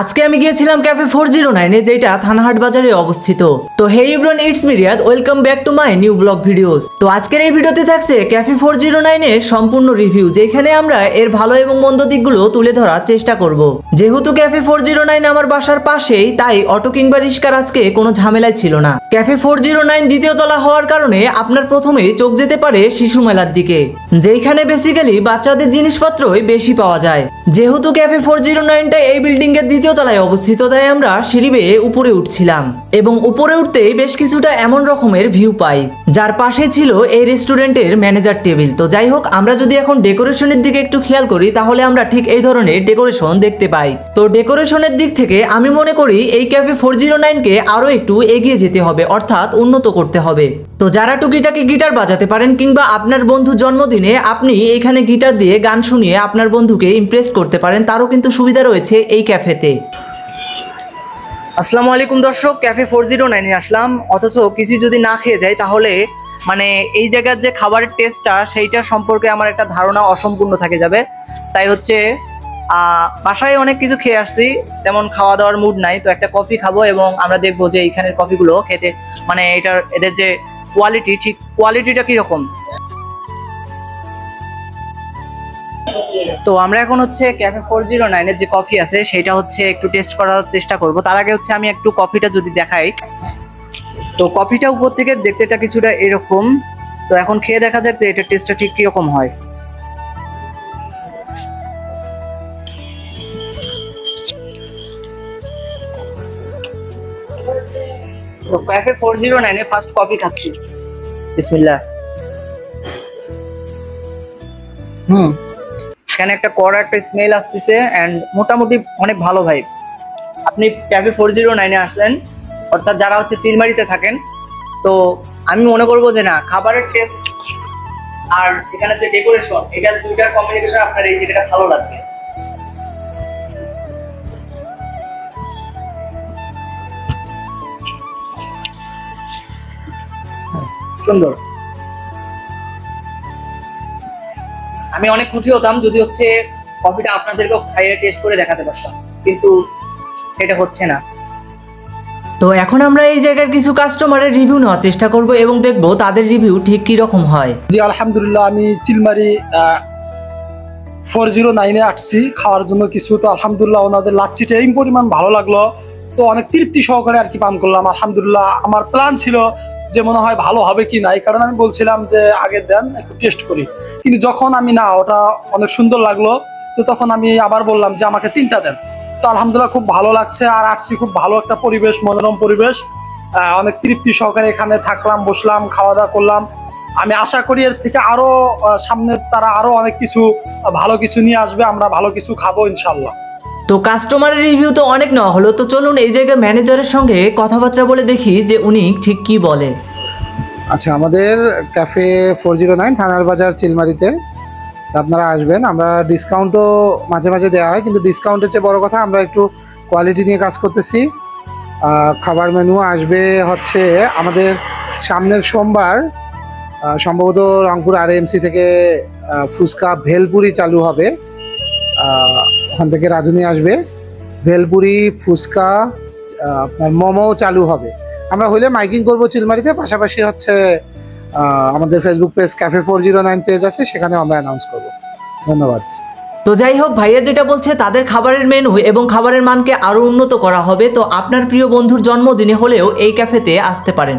আজকে আমি গিয়েছিলাম ক্যাফে 409 এ, যেটা থানাহাট বাজারে অবস্থিত। তো hey everyone, it's me Riyad, welcome back to my new blog videos. তো আজকের এই ভিডিওতে থাকছে ক্যাফে 409 এর সম্পূর্ণ রিভিউ, যেখানে আমরা এর ভালো এবং মন্দ দিকগুলো তুলে ধরার চেষ্টা করব। যেহেতু ক্যাফে 409 আমার বাসার পাশেই, তাই অটো কিংবা রিস্কার আজকে কোনো ঝামেলাই ছিল না। ক্যাফে 409 দ্বিতীয় তলা হওয়ার কারণে আপনার প্রথমেই চোখ যেতে পারে শিশু মেলার দিকে, যেখানে বেসিক্যালি বাচ্চাদের জিনিসপত্রই বেশি পাওয়া যায়। যেহেতু ক্যাফে 409টা এই বিল্ডিং এর দ্বিতীয় তলায় অবস্থিত, তাই আমরা সিঁড়ি বেয়ে উপরে উঠছিলাম এবং উপরে উঠতেই বেশ কিছুটা এমন রকমের ভিউ পাই, যার পাশে ছিল এই রেস্টুরেন্টের ম্যানেজার টেবিল। তো যাই হোক, আমরা যদি এখন ডেকোরেশনের দিকে একটু খেয়াল করি, তাহলে আমরা ঠিক এই ধরনের ডেকোরেশন দেখতে পাই। তো ডেকোরেশনের দিক থেকে আমি মনে করি এই ক্যাফে 409 কে আরো একটু এগিয়ে যেতে হবে, অর্থাৎ উন্নত করতে হবে। তো যারা টুকিটাকি গিটার বাজাতে পারেন, কিংবা আপনার বন্ধুর জন্মদিনে আপনি এখানে গিটার দিয়ে গান শুনিয়ে আপনার বন্ধুকে ইমপ্রেস করতে পারেন, তারও কিন্তু সুবিধা রয়েছে এই ক্যাফেতে। আসসালামু আলাইকুম দর্শক, ক্যাফে 409 এ আসলাম, অথচ কিছু যদি না খেয়ে যাই, তাহলে মানে এই জায়গার যে খাবারের টেস্টটা সেইটা সম্পর্কে আমার একটা ধারণা অসম্পূর্ণ থেকে যাবে। তাই হচ্ছে বাসায় অনেক কিছু খেয়ে আসছি, তেমন খাওয়া দাওয়ার মুড নাই। তো একটা কফি খাবো এবং আমরা দেখবো যে এইখানের কফিগুলো খেতে মানে এদের যে কোয়ালিটি, ঠিক কোয়ালিটিটা কিরকম। তো আমরা এখন হচ্ছে ক্যাফে 409 এর যে কফি আছে সেটা হচ্ছে একটু টেস্ট করার চেষ্টা করব। তার আগে হচ্ছে আমি একটু কফিটা যদি দেখাই, তো কফিটা উপর থেকে দেখতেটা কিছুটা এরকম। তো এখন খেয়ে দেখা যাক যে এটার টেস্টটা ঠিক কিরকম হয়। তো ক্যাফে 409 এ ফার্স্ট কফি খাচ্ছি, বিসমিল্লাহ। এখানে একটা কড়া একটা স্মেল আসতেছে এন্ড মোটামুটি অনেক ভালো ভাই। আপনি ক্যাফে 409 এ আসলেন, অর্থাৎ যারা হচ্ছে চিলমারিতে থাকেন, তো আমি মনে করবো যে না, খাবারের টেস্ট আর এখানে যে ডেকোরেশন, এটা দুইটার কম্বিনেশন আপনার এই জায়গাটা ভালো লাগবে। সুন্দর। আমি অনেক খুশি হতাম যদি হচ্ছে কফিটা আপনাদেরকেও খাইয়ে টেস্ট করে দেখাতে পারতাম, কিন্তু সেটা হচ্ছে না। তো এখন আমরা এই জায়গার কিছু কাস্টমারের রিভিউ নেওয়ার চেষ্টা করব এবং দেখব তাদের রিভিউ ঠিক কি রকম হয়। জি আলহামদুলিল্লাহ, আমি চিলমারি 409 এ আসছি খাওয়ার জন্য কিছু। তো আলহামদুলিল্লাহ ওনাদের লাচ্ছিটা এই পরিমাণ ভালো লাগলো, তো অনেক তৃপ্তি সহকারে আর কি পান করলাম। আলহামদুলিল্লাহ আমার প্ল্যান ছিল যে মনে হয় ভালো হবে কি না, এই কারণে আমি বলছিলাম যে আগে দেন একটু টেস্ট করি। কিন্তু যখন আমি না, ওটা অনেক সুন্দর লাগলো, তো তখন আমি আবার বললাম যে আমাকে 3টা দেন। তো আলহামদুলিল্লাহ খুব ভালো লাগছে। আর আসছি খুব ভালো একটা পরিবেশ, মনোরম পরিবেশ, অনেক তৃপ্তি সহকারে এখানে থাকলাম, বসলাম, খাওয়া দাওয়া করলাম। আমি আশা করি এর থেকে আরো সামনে তারা আরো অনেক কিছু ভালো কিছু নিয়ে আসবে, আমরা ভালো কিছু খাবো ইনশাল্লাহ। তো কাস্টমারের রিভিউ তো অনেক নেওয়া হলো, তো চলুন এই জায়গায় ম্যানেজারের সঙ্গে কথাবার্তা বলে দেখি যে উনি ঠিক কি বলে। আচ্ছা, আমাদের ক্যাফে 409 থানার বাজার চিলমারিতে আপনারা আসবেন। আমরা ডিসকাউন্টও মাঝে মাঝে দেওয়া হয়, কিন্তু ডিসকাউন্টের চেয়ে বড় কথা আমরা একটু কোয়ালিটি নিয়ে কাজ করতেছি। খাবার মেনু আসবে হচ্ছে আমাদের সামনের সোমবার, সম্ভবত রংপুর RMC থেকে ফুচকা ভেলপুরি চালু হবে। ওখান থেকে রাঁধুনি আসবে, ভেলপুরি, ফুচকা, আপনার মোমো চালু হবে। আমরা হইলে মাইকিং করবো চিলমারিতে, পাশাপাশি হচ্ছে আমাদের ফেসবুক পেজ ক্যাফে 409 পেজ আছে, সেখানে আমরা অ্যানাউন্স করবো। ধন্যবাদ। তো যাই হোক, ভাইয়া যেটা বলছে তাদের খাবারের মেনু এবং খাবারের মানকে আরো উন্নত করা হবে। তো আপনার প্রিয় বন্ধুর জন্মদিনে হলেও এই ক্যাফেতে আসতে পারেন।